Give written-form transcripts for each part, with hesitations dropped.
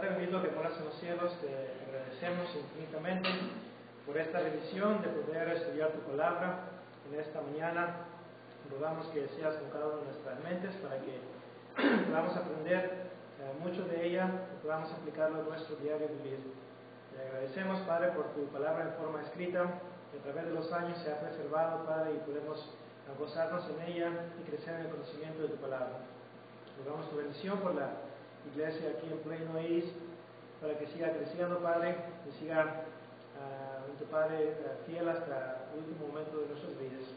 Padre bendito que moras en los cielos, te agradecemos infinitamente por esta bendición de poder estudiar tu palabra en esta mañana. Rogamos que seas con cada una de nuestras mentes para que podamos aprender mucho de ella y podamos aplicarlo en nuestro diario vivir. Te agradecemos, Padre, por tu palabra en forma escrita, que a través de los años se ha preservado, Padre, y podemos gozarnos en ella y crecer en el conocimiento de tu palabra. Rogamos tu bendición por la iglesia aquí en Plano East, para que siga creciendo, Padre, y siga, Padre, fiel hasta el último momento de nuestras vidas.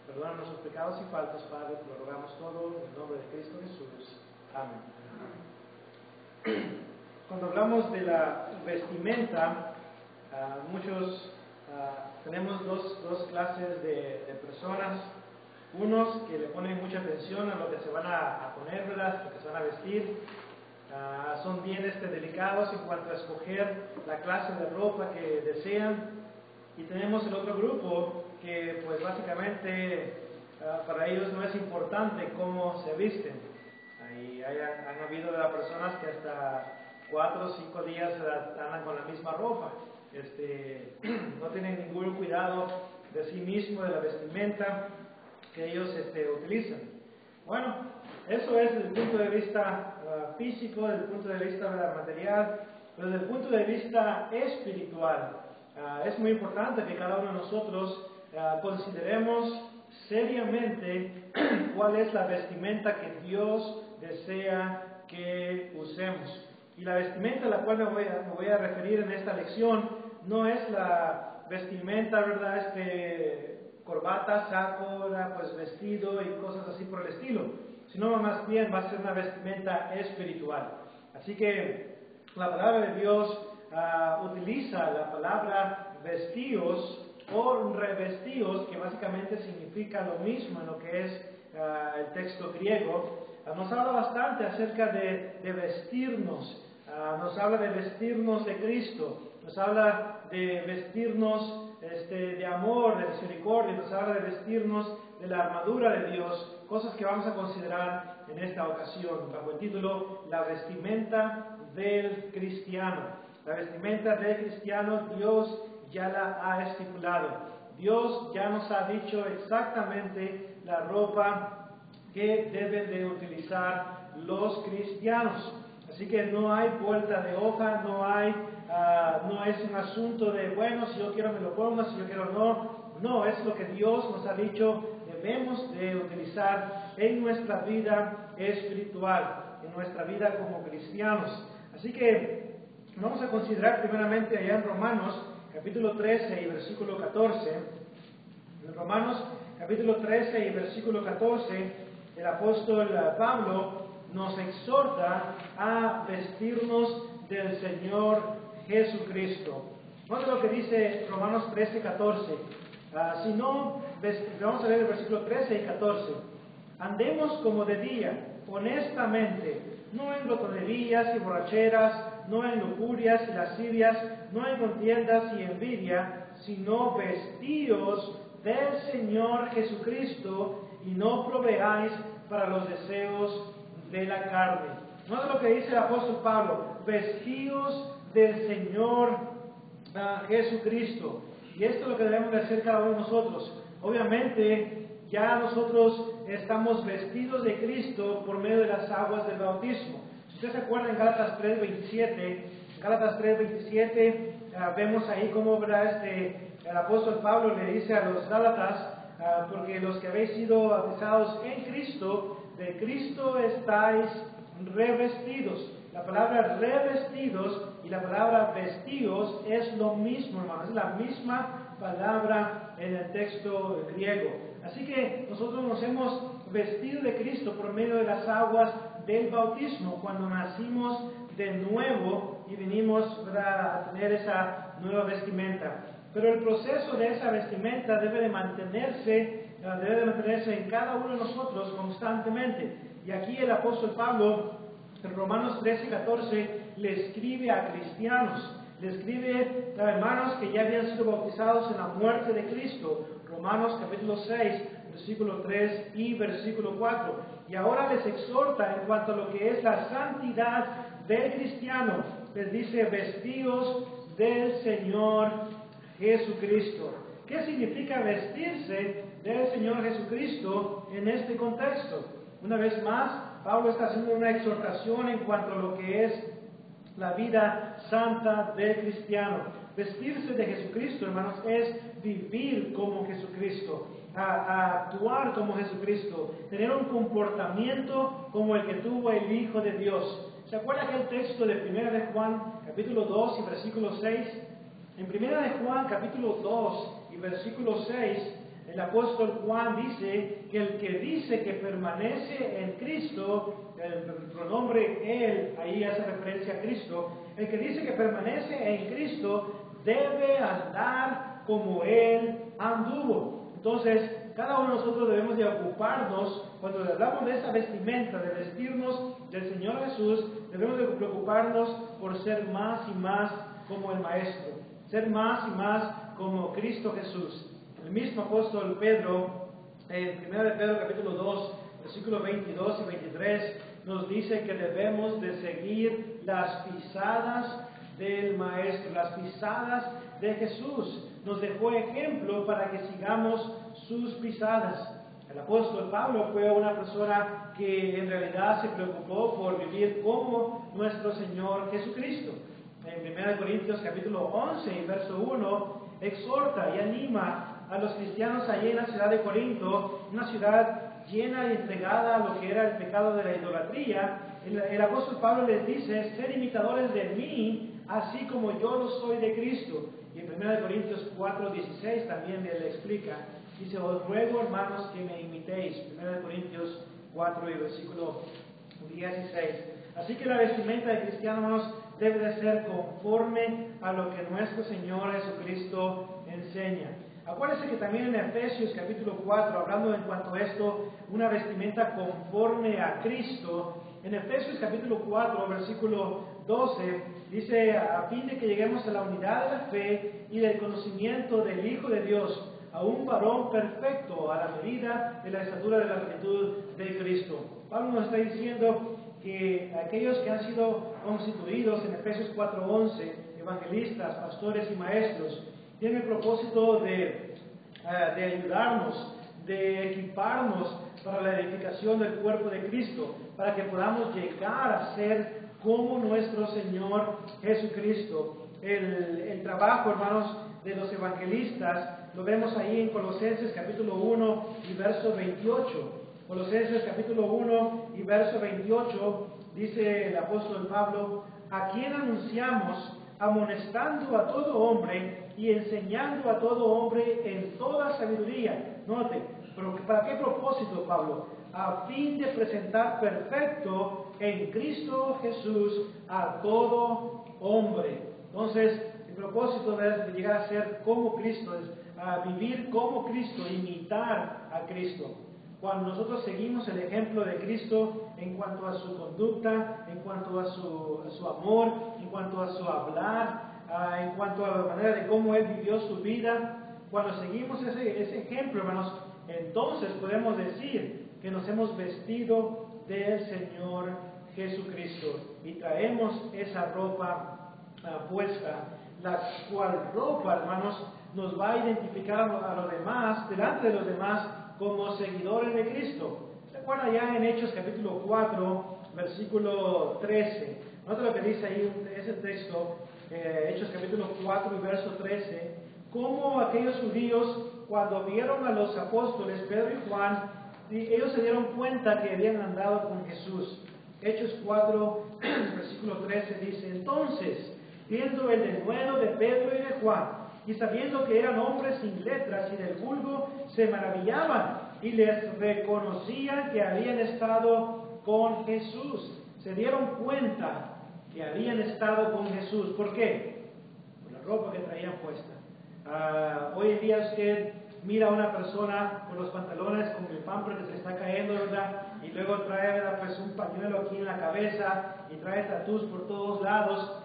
Perdona nuestros pecados y faltas, Padre, te lo rogamos todo en el nombre de Cristo Jesús. Amén. Cuando hablamos de la vestimenta, muchos tenemos dos clases de personas. Unos que le ponen mucha atención a lo que se van a poner, ¿verdad?, lo que se van a vestir. Son bien delicados en cuanto a escoger la clase de ropa que desean. Y tenemos el otro grupo que pues básicamente para ellos no es importante cómo se visten. Han habido personas que hasta 4 o 5 días andan con la misma ropa. No tienen ningún cuidado de sí mismo, de la vestimenta que ellos utilizan. Bueno, eso es desde el punto de vista físico, desde el punto de vista material, pero desde el punto de vista espiritual. Es muy importante que cada uno de nosotros consideremos seriamente cuál es la vestimenta que Dios desea que usemos. Y la vestimenta a la cual me voy a referir en esta lección no es la vestimenta, ¿verdad?, corbata, saco, pues vestido y cosas así por el estilo, sino más bien va a ser una vestimenta espiritual. Así que la palabra de Dios utiliza la palabra vestíos o revestíos, que básicamente significa lo mismo en lo que es el texto griego. Nos habla bastante acerca de vestirnos, nos habla de vestirnos de Cristo, nos habla de vestirnos de amor, de misericordia, nos habla de vestirnos de la armadura de Dios, cosas que vamos a considerar en esta ocasión, bajo el título La vestimenta del cristiano. La vestimenta del cristiano Dios ya la ha estipulado. Dios ya nos ha dicho exactamente la ropa que deben de utilizar los cristianos. Así que no hay vuelta de hoja, no es un asunto de, bueno, si yo quiero me lo pongo, si yo quiero no. No, es lo que Dios nos ha dicho, debemos de utilizar en nuestra vida espiritual, en nuestra vida como cristianos. Así que vamos a considerar primeramente allá en Romanos, capítulo 13 y versículo 14. En Romanos, capítulo 13 y versículo 14, el apóstol Pablo nos exhorta a vestirnos del Señor Jesucristo. Nota lo que dice Romanos 13, 14. Vamos a leer el versículo 13 y 14. Andemos como de día, honestamente, no en glotonerías y borracheras, no en lujurias y lascivias, no en contiendas y envidia, sino vestíos del Señor Jesucristo y no proveáis para los deseos de la carne. Nota lo que dice el apóstol Pablo: vestíos del Señor Jesucristo. Y esto es lo que debemos de hacer cada uno de nosotros. Obviamente, ya nosotros estamos vestidos de Cristo por medio de las aguas del bautismo. Si ustedes se acuerdan, en Gálatas 3:27, vemos ahí cómo el apóstol Pablo le dice a los Gálatas, porque los que habéis sido bautizados en Cristo, de Cristo estáis revestidos. La palabra revestidos y la palabra vestidos es lo mismo, hermanos, es la misma palabra en el texto griego. Así que nosotros nos hemos vestido de Cristo por medio de las aguas del bautismo, cuando nacimos de nuevo y vinimos a tener esa nueva vestimenta. Pero el proceso de esa vestimenta debe de mantenerse en cada uno de nosotros constantemente. Y aquí el apóstol Pablo, en Romanos 13 y 14, le escribe a cristianos, le escribe a hermanos que ya habían sido bautizados en la muerte de Cristo. Romanos capítulo 6, versículo 3 y versículo 4. Y ahora les exhorta en cuanto a lo que es la santidad del cristiano, les dice, vestíos del Señor Jesucristo. ¿Qué significa vestirse del Señor Jesucristo en este contexto? Una vez más, Pablo está haciendo una exhortación en cuanto a lo que es la vida santa del cristiano. Vestirse de Jesucristo, hermanos, es vivir como Jesucristo, a actuar como Jesucristo, tener un comportamiento como el que tuvo el Hijo de Dios. ¿Se acuerda aquel texto de 1 de Juan, capítulo 2 y versículo 6? En 1 de Juan, capítulo 2 y versículo 6, el apóstol Juan dice que el que dice que permanece en Cristo, el pronombre Él, ahí hace referencia a Cristo, el que dice que permanece en Cristo debe andar como Él anduvo. Entonces, cada uno de nosotros debemos de ocuparnos, cuando hablamos de esa vestimenta, de vestirnos del Señor Jesús, debemos de preocuparnos por ser más y más como el Maestro, ser más y más como Cristo Jesús. El mismo apóstol Pedro, en 1 de Pedro capítulo 2, versículos 22 y 23, nos dice que debemos de seguir las pisadas del Maestro, las pisadas de Jesús. Nos dejó ejemplo para que sigamos sus pisadas. El apóstol Pablo fue una persona que en realidad se preocupó por vivir como nuestro Señor Jesucristo. En 1 Corintios capítulo 11 y verso 1, exhorta y anima a los cristianos allí en la ciudad de Corinto, una ciudad llena y entregada a lo que era el pecado de la idolatría. El apóstol Pablo les dice, ser imitadores de mí, así como yo lo soy de Cristo. Y en 1 Corintios 4:16 también le explica, dice, os ruego, hermanos, que me imitéis. 1 Corintios 4 y versículo 16. Así que la vestimenta de cristianos debe de ser conforme a lo que nuestro Señor Jesucristo enseña. Acuérdense que también en Efesios capítulo 4, hablando en cuanto a esto, una vestimenta conforme a Cristo, en Efesios capítulo 4, versículo 12, dice, a fin de que lleguemos a la unidad de la fe y del conocimiento del Hijo de Dios, a un varón perfecto, a la medida de la estatura de la plenitud de Cristo. Pablo nos está diciendo que aquellos que han sido constituidos en Efesios 4:11, evangelistas, pastores y maestros, tienen el propósito de ayudarnos, de equiparnos para la edificación del cuerpo de Cristo, para que podamos llegar a ser como nuestro Señor Jesucristo. El trabajo, hermanos, de los evangelistas lo vemos ahí en Colosenses capítulo 1 y verso 28. Colosenses capítulo 1 y verso 28 dice el apóstol Pablo, a quien anunciamos, amonestando a todo hombre y enseñando a todo hombre en toda sabiduría. Note, pero ¿para qué propósito, Pablo? A fin de presentar perfecto en Cristo Jesús a todo hombre. Entonces, el propósito es de llegar a ser como Cristo, es a vivir como Cristo, imitar a Cristo. Cuando nosotros seguimos el ejemplo de Cristo en cuanto a su conducta, en cuanto a su amor, en cuanto a su hablar, en cuanto a la manera de cómo Él vivió su vida, cuando seguimos ese ejemplo, hermanos, entonces podemos decir que nos hemos vestido del Señor Jesucristo y traemos esa ropa puesta, la cual ropa, hermanos, nos va a identificar a los demás, delante de los demás, como seguidores de Cristo. ¿Se acuerdan ya en Hechos capítulo 4, versículo 13? Nota lo que dice ahí ese texto, Hechos capítulo 4 y verso 13, cómo aquellos judíos, cuando vieron a los apóstoles Pedro y Juan, ellos se dieron cuenta que habían andado con Jesús. Hechos 4, versículo 13 dice, entonces, viendo el denuedo de Pedro y de Juan, y sabiendo que eran hombres sin letras y del vulgo, se maravillaban y les reconocían que habían estado con Jesús. Se dieron cuenta que habían estado con Jesús. ¿Por qué? Por la ropa que traían puesta. Hoy en día usted mira a una persona con los pantalones con el pamper que se está cayendo, ¿verdad? Y luego trae, ¿verdad?, pues un pañuelo aquí en la cabeza y trae tatús por todos lados.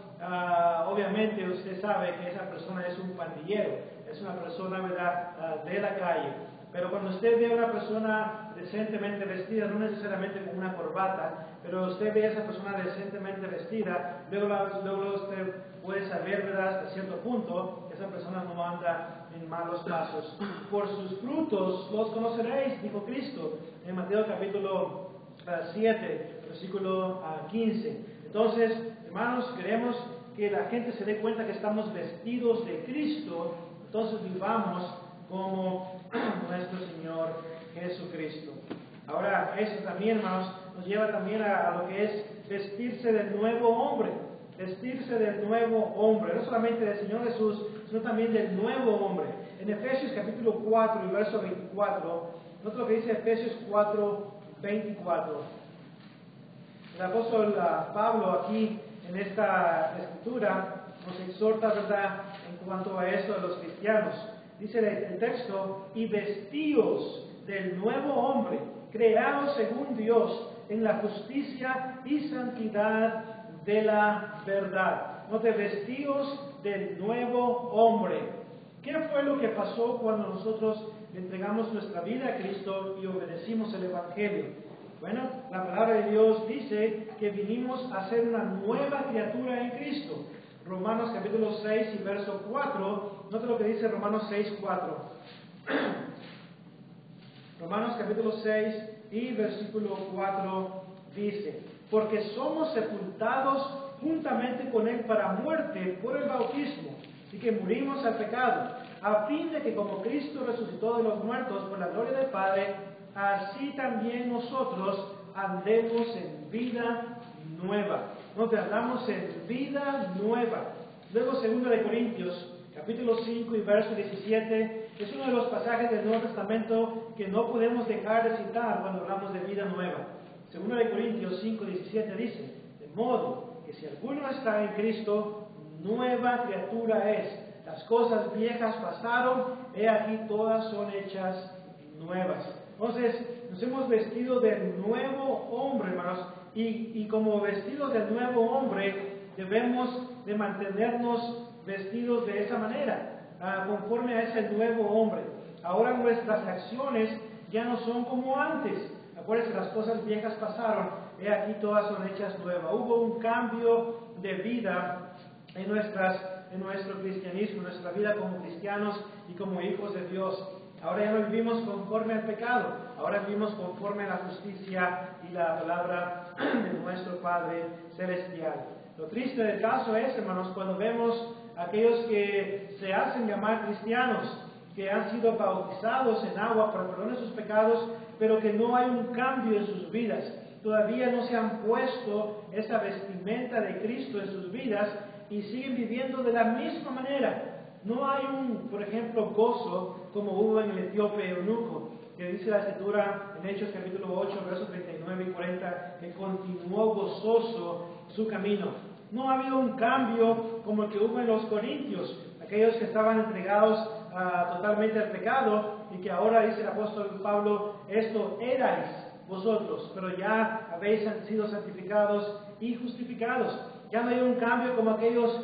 Obviamente usted sabe que esa persona es un pandillero, es una persona, ¿verdad?, de la calle. Pero cuando usted ve a una persona decentemente vestida, no necesariamente con una corbata, pero usted ve a esa persona decentemente vestida, luego usted puede saber, ¿verdad?, hasta cierto punto, que esa persona no anda en malos pasos. Por sus frutos los conoceréis, dijo Cristo, en Mateo capítulo 7, versículo 15. Entonces, hermanos, queremos que la gente se dé cuenta que estamos vestidos de Cristo, entonces vivamos como nuestro Señor Jesucristo. Ahora, esto también, hermanos, nos lleva también a lo que es vestirse del nuevo hombre. Vestirse del nuevo hombre, no solamente del Señor Jesús, sino también del nuevo hombre. En Efesios capítulo 4 y verso 24, nota lo que dice Efesios 4, 24. El apóstol Pablo aquí en esta escritura nos exhorta, ¿verdad?, en cuanto a esto de los cristianos. Dice el texto, y vestíos del nuevo hombre, creados según Dios, en la justicia y santidad de la verdad. Note, vestíos del nuevo hombre. ¿Qué fue lo que pasó cuando nosotros le entregamos nuestra vida a Cristo y obedecimos el Evangelio? Bueno, la palabra de Dios dice que vinimos a ser una nueva criatura en Cristo. Romanos capítulo 6 y verso 4, note lo que dice Romanos 6, 4. Romanos capítulo 6 y versículo 4 dice, porque somos sepultados juntamente con Él para muerte por el bautismo, y que murimos al pecado, a fin de que como Cristo resucitó de los muertos por la gloria del Padre, así también nosotros andemos en vida nueva. Nos andamos en vida nueva. Luego 2 de Corintios, capítulo 5 y verso 17, es uno de los pasajes del Nuevo Testamento que no podemos dejar de citar cuando hablamos de vida nueva. 2 de Corintios 5, 17 dice, de modo que si alguno está en Cristo, nueva criatura es. Las cosas viejas pasaron, he aquí todas son hechas nuevas. Entonces, nos hemos vestido del nuevo hombre, hermanos, y como vestidos del nuevo hombre, debemos de mantenernos vestidos de esa manera, conforme a ese nuevo hombre. Ahora nuestras acciones ya no son como antes. Acuérdense, las cosas viejas pasaron, he aquí todas son hechas nuevas. Hubo un cambio de vida en nuestro cristianismo, en nuestra vida como cristianos y como hijos de Dios. Ahora ya no vivimos conforme al pecado, ahora vivimos conforme a la justicia y la palabra de nuestro Padre Celestial. Lo triste del caso es, hermanos, cuando vemos a aquellos que se hacen llamar cristianos, que han sido bautizados en agua para perdón de sus pecados, pero que no hay un cambio en sus vidas. Todavía no se han puesto esa vestimenta de Cristo en sus vidas y siguen viviendo de la misma manera. No hay por ejemplo, gozo como hubo en el etíope eunuco, que dice la Escritura en Hechos capítulo 8, versos 39 y 40, que continuó gozoso su camino. No ha habido un cambio como el que hubo en los corintios, aquellos que estaban entregados totalmente al pecado y que ahora dice el apóstol Pablo, esto erais vosotros, pero ya habéis sido santificados y justificados. Ya no hay un cambio como aquellos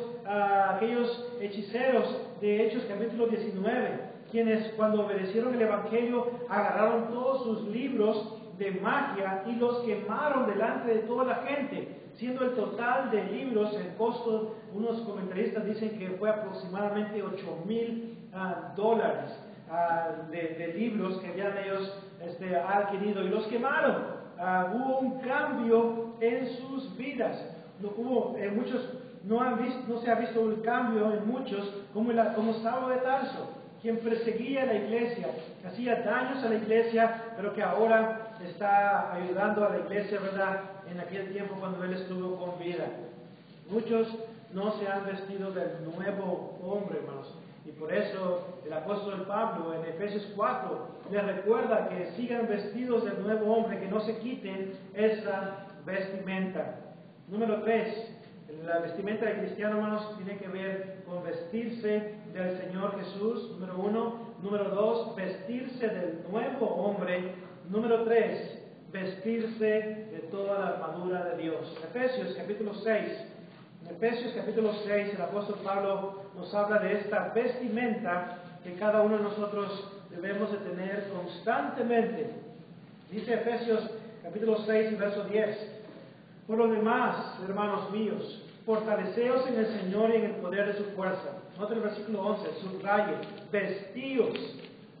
hechiceros de Hechos capítulo 19, quienes cuando obedecieron el Evangelio agarraron todos sus libros de magia y los quemaron delante de toda la gente, siendo el total de libros, el costo, unos comentaristas dicen que fue aproximadamente $8,000 de libros que habían ellos adquirido y los quemaron. Hubo un cambio en sus vidas. No se ha visto un cambio en muchos, como Saulo de Tarso, quien perseguía a la iglesia, que hacía daños a la iglesia, pero que ahora está ayudando a la iglesia, ¿verdad?, en aquel tiempo cuando él estuvo con vida. Muchos no se han vestido del nuevo hombre, hermanos. Y por eso el apóstol Pablo en Efesios 4 les recuerda que sigan vestidos del nuevo hombre, que no se quiten esa vestimenta. Número 3, la vestimenta del cristiano, hermanos, tiene que ver con vestirse del Señor Jesús, número 1. Número 2, vestirse del nuevo hombre. Número 3, vestirse de toda la armadura de Dios. Efesios capítulo 6. En Efesios capítulo 6, el apóstol Pablo nos habla de esta vestimenta que cada uno de nosotros debemos de tener constantemente. Dice Efesios capítulo 6 y verso 10. Por lo demás, hermanos míos, fortaleceos en el Señor y en el poder de su fuerza. Nota el versículo 11, subraye,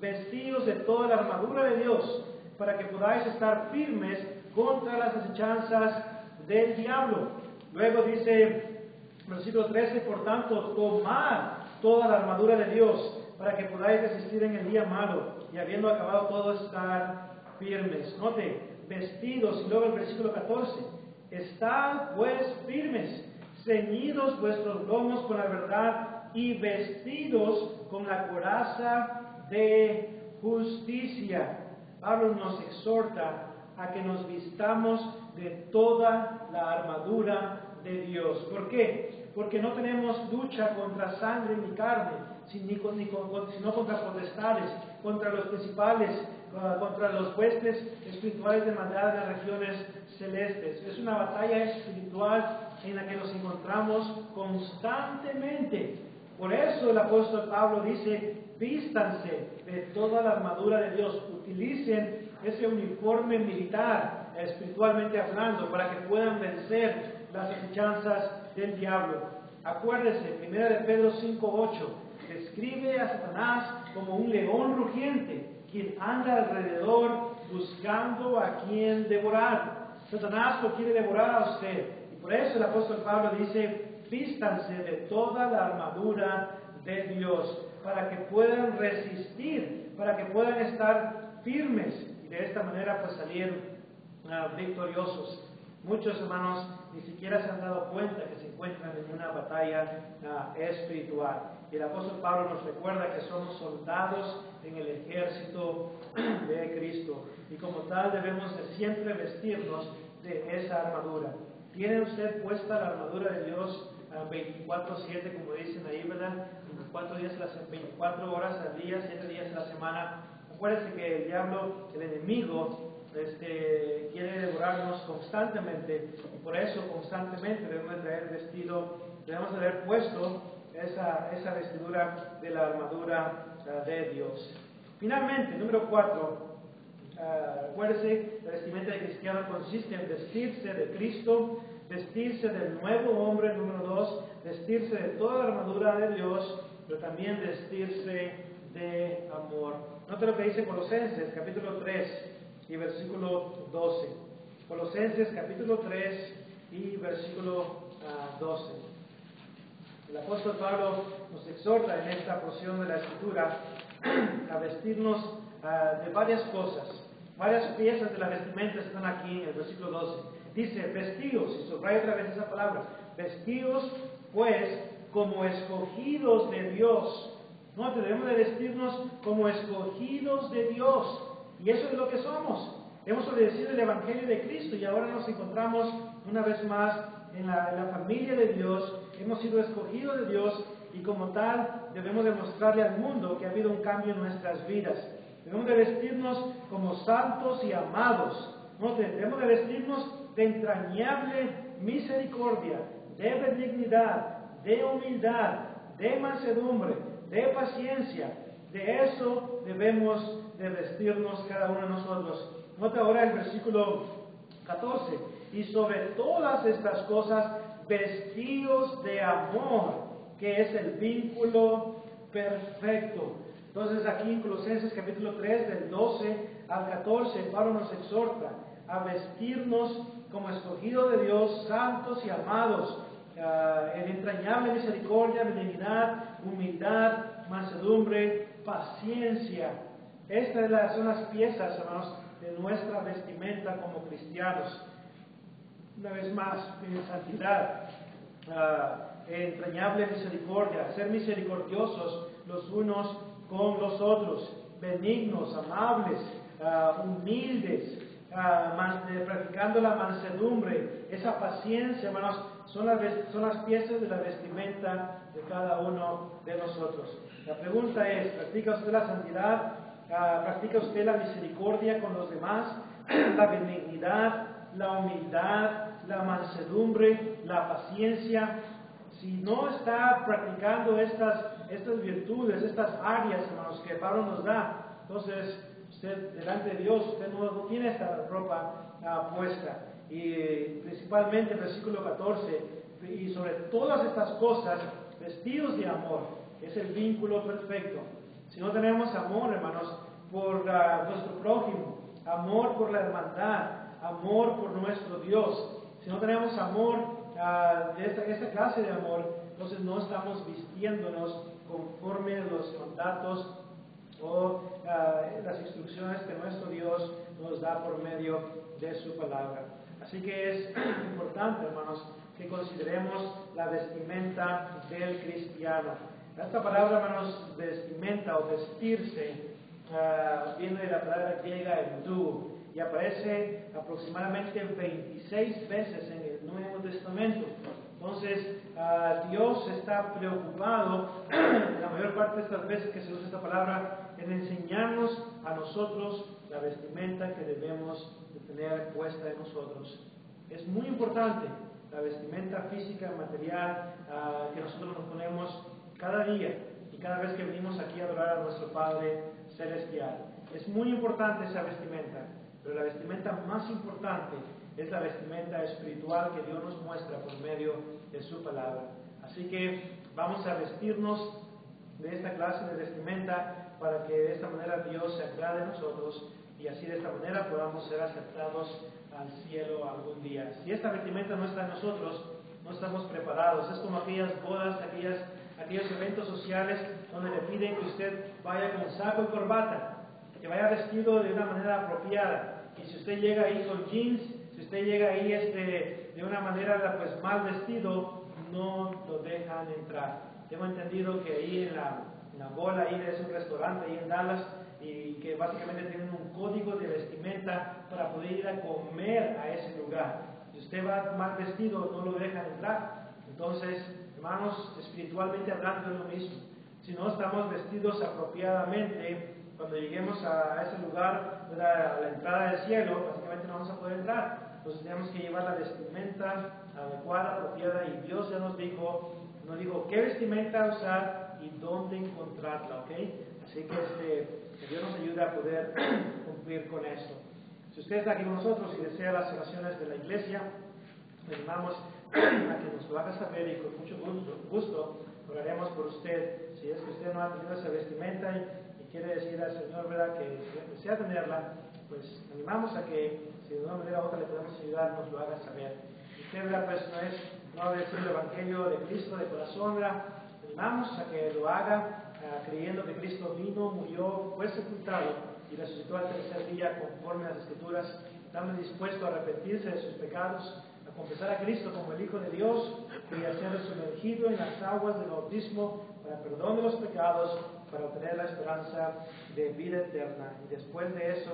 vestíos de toda la armadura de Dios, para que podáis estar firmes contra las acechanzas del diablo. Luego dice, versículo 13, por tanto, tomad toda la armadura de Dios, para que podáis resistir en el día malo, y habiendo acabado todo, estar firmes. Note, vestidos, y luego el versículo 14, estad pues firmes, ceñidos vuestros lomos con la verdad, y vestidos con la coraza de justicia. Pablo nos exhorta a que nos vistamos de toda la armadura de Dios. ¿Por qué? Porque no tenemos lucha contra sangre ni carne, sino contra potestades, contra los principales, contra los huestes espirituales de maldad de las regiones celestes. Es una batalla espiritual en la que nos encontramos constantemente. Por eso el apóstol Pablo dice, vístanse de toda la armadura de Dios, utilicen ese uniforme militar, espiritualmente hablando, para que puedan vencer las acechanzas del diablo. Acuérdese, 1 de Pedro 5:8, describe a Satanás como un león rugiente, quien anda alrededor buscando a quien devorar. Satanás lo quiere devorar a usted, y por eso el apóstol Pablo dice, vístanse de toda la armadura de Dios, para que puedan resistir, para que puedan estar firmes, y de esta manera pues salir victoriosos. Muchos hermanos ni siquiera se han dado cuenta que se encuentran en una batalla espiritual. Y el apóstol Pablo nos recuerda que somos soldados en el ejército de Cristo, y como tal debemos de siempre vestirnos de esa armadura. ¿Tiene usted puesta la armadura de Dios 24/7, como dicen ahí, verdad? 24 horas al día, 7 días a la semana. Acuérdense que el diablo, el enemigo, quiere devorarnos constantemente, y por eso constantemente debemos de traer vestido, debemos de haber puesto esa vestidura de la armadura de Dios. Finalmente, número 4, acuérdense, la vestimenta de cristiano consiste en vestirse de Cristo, vestirse del nuevo hombre. Número 2, vestirse de toda la armadura de Dios, pero también vestirse de amor. Nota lo que dice Colosenses capítulo 3 y versículo 12. Colosenses capítulo 3 y versículo 12. El apóstol Pablo nos exhorta en esta porción de la Escritura a vestirnos de varias cosas. Varias piezas de la vestimenta están aquí en el versículo 12. Dice, vestíos, y subraya otra vez esa palabra, vestíos pues como escogidos de Dios. No, debemos de vestirnos como escogidos de Dios. Y eso es lo que somos. Hemos obedecido el Evangelio de Cristo y ahora nos encontramos una vez más en la familia de Dios. Hemos sido escogidos de Dios y como tal debemos demostrarle al mundo que ha habido un cambio en nuestras vidas. Debemos de vestirnos como santos y amados. ¿No? Debemos de vestirnos de entrañable misericordia, de benignidad, de humildad, de mansedumbre, de paciencia. De eso debemos de vestirnos cada uno de nosotros. Nota ahora el versículo 14. Y sobre todas estas cosas, vestidos de amor, que es el vínculo perfecto. Entonces aquí en Colosenses capítulo 3, del 12 al 14, Pablo nos exhorta a vestirnos como escogidos de Dios, santos y amados, en entrañable misericordia, benignidad, humildad, mansedumbre, paciencia. Estas son las piezas, hermanos, de nuestra vestimenta como cristianos. Una vez más, en santidad, entrañable misericordia, ser misericordiosos los unos con los otros, benignos, amables, humildes, practicando la mansedumbre, esa paciencia, hermanos, son las piezas de la vestimenta de cada uno de nosotros. La pregunta es, ¿practica usted la santidad? ¿Practica usted la misericordia con los demás? ¿La benignidad, la humildad, la mansedumbre, la paciencia? Si no está practicando estas virtudes, estas áreas, hermanos, que Pablo nos da, entonces Usted, delante de Dios, usted no tiene esta ropa puesta. Y principalmente el versículo 14, y sobre todas estas cosas, vestidos de amor, que es el vínculo perfecto. Si no tenemos amor, hermanos, por nuestro prójimo, amor por la hermandad, amor por nuestro Dios, si no tenemos amor, esta clase de amor, entonces no estamos vistiéndonos conforme a los mandatos o las instrucciones que nuestro Dios nos da por medio de su palabra. Así que es importante, hermanos, que consideremos la vestimenta del cristiano. Esta palabra, hermanos, vestimenta o vestirse, viene de la palabra griega enduo y aparece aproximadamente 26 veces en el Nuevo Testamento. Entonces, Dios está preocupado, la mayor parte de estas veces que se usa esta palabra, en enseñarnos a nosotros la vestimenta que debemos de tener puesta en nosotros. Es muy importante la vestimenta física, material, que nosotros nos ponemos cada día y cada vez que venimos aquí a adorar a nuestro Padre Celestial. Es muy importante esa vestimenta, pero la vestimenta más importante es la vestimenta espiritual que Dios nos muestra por medio de su palabra. Así que vamos a vestirnos de esta clase de vestimenta para que de esta manera Dios se agrade a nosotros y así de esta manera podamos ser aceptados al cielo algún día. Si esta vestimenta no está en nosotros, no estamos preparados. Es como aquellas bodas, aquellos eventos sociales donde le piden que usted vaya con saco y corbata, que vaya vestido de una manera apropiada. Y si usted llega ahí con jeans, si usted llega ahí de una manera pues mal vestido, no lo dejan entrar. Tengo entendido que ahí en la bola ahí de ese restaurante ahí en Dallas, y que básicamente tienen un código de vestimenta para poder ir a comer a ese lugar. Si usted va mal vestido, no lo dejan entrar. Entonces, hermanos, espiritualmente hablando es lo mismo. Si no estamos vestidos apropiadamente, cuando lleguemos a ese lugar, a la entrada del cielo, básicamente no vamos a poder entrar. Entonces tenemos que llevar la vestimenta adecuada, apropiada, y Dios ya nos dijo qué vestimenta usar y dónde encontrarla, ¿ok? Así que Dios nos ayude a poder cumplir con esto. Si usted está aquí con nosotros y desea las oraciones de la iglesia, le animamos a que nos lo haga saber y con mucho gusto oraremos por usted. Si es que usted no ha tenido esa vestimenta y quiere decir al Señor, ¿verdad?, que desea tenerla, pues animamos a que, si de una manera u otra le podemos ayudar, nos lo haga saber. Y usted, ¿verdad?, pues no ha decir el Evangelio de Cristo de corazón, ¿verdad?, animamos a que lo haga creyendo que Cristo vino, murió, fue sepultado y resucitó al tercer día conforme a las Escrituras, estando dispuesto a arrepentirse de sus pecados, a confesar a Cristo como el Hijo de Dios y a ser sumergido en las aguas del bautismo para perdón de los pecados, para obtener la esperanza de vida eterna. Y después de eso,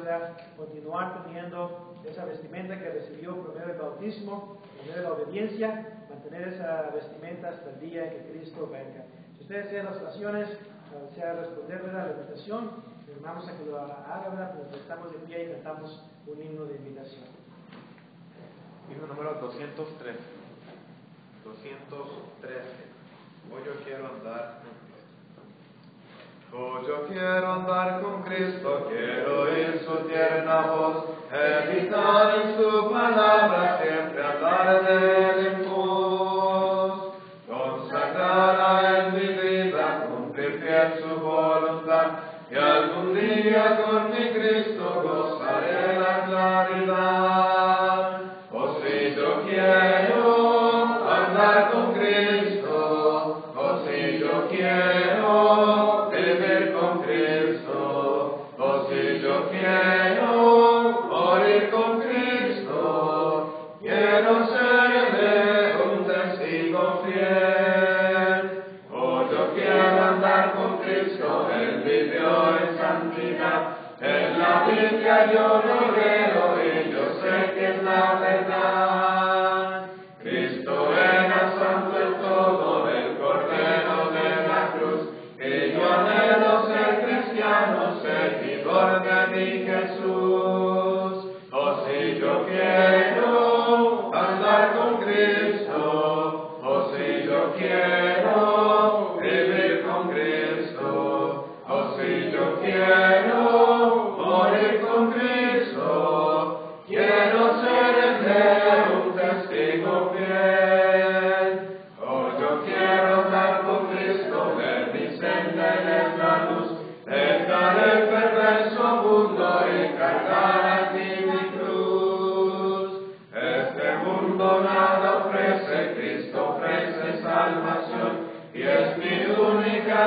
continuar teniendo esa vestimenta que recibió por medio del bautismo, por medio de la obediencia, mantener esa vestimenta hasta el día en que Cristo venga. Si ustedes desean las oraciones, desea responder a la invitación, le animamos a que lo haga, ¿verdad?, pues estamos de pie y cantamos un himno de invitación. Himno número 213. 213. Hoy yo quiero andar con Cristo. Hoy yo quiero andar con Cristo, quiero oír su tierna voz, meditar en su palabra, siempre hablar de él en pos, consagrar a él mi vida, cumplir fiel su voluntad, y algún día con mi Cristo gozaré la claridad. Oh, si yo quiero andar con Cristo, oh, si yo quiero vivir con Cristo, oh, si yo quiero morir con Cristo, quiero serle un testigo fiel. Oh, yo quiero andar con Cristo, Él vivió en santidad, en la Biblia yo lo leo y yo sé que es la verdad. Cristo era santo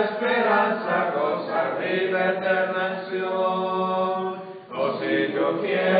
esperanza, gozar vida eterna acción. Oh, si yo quiero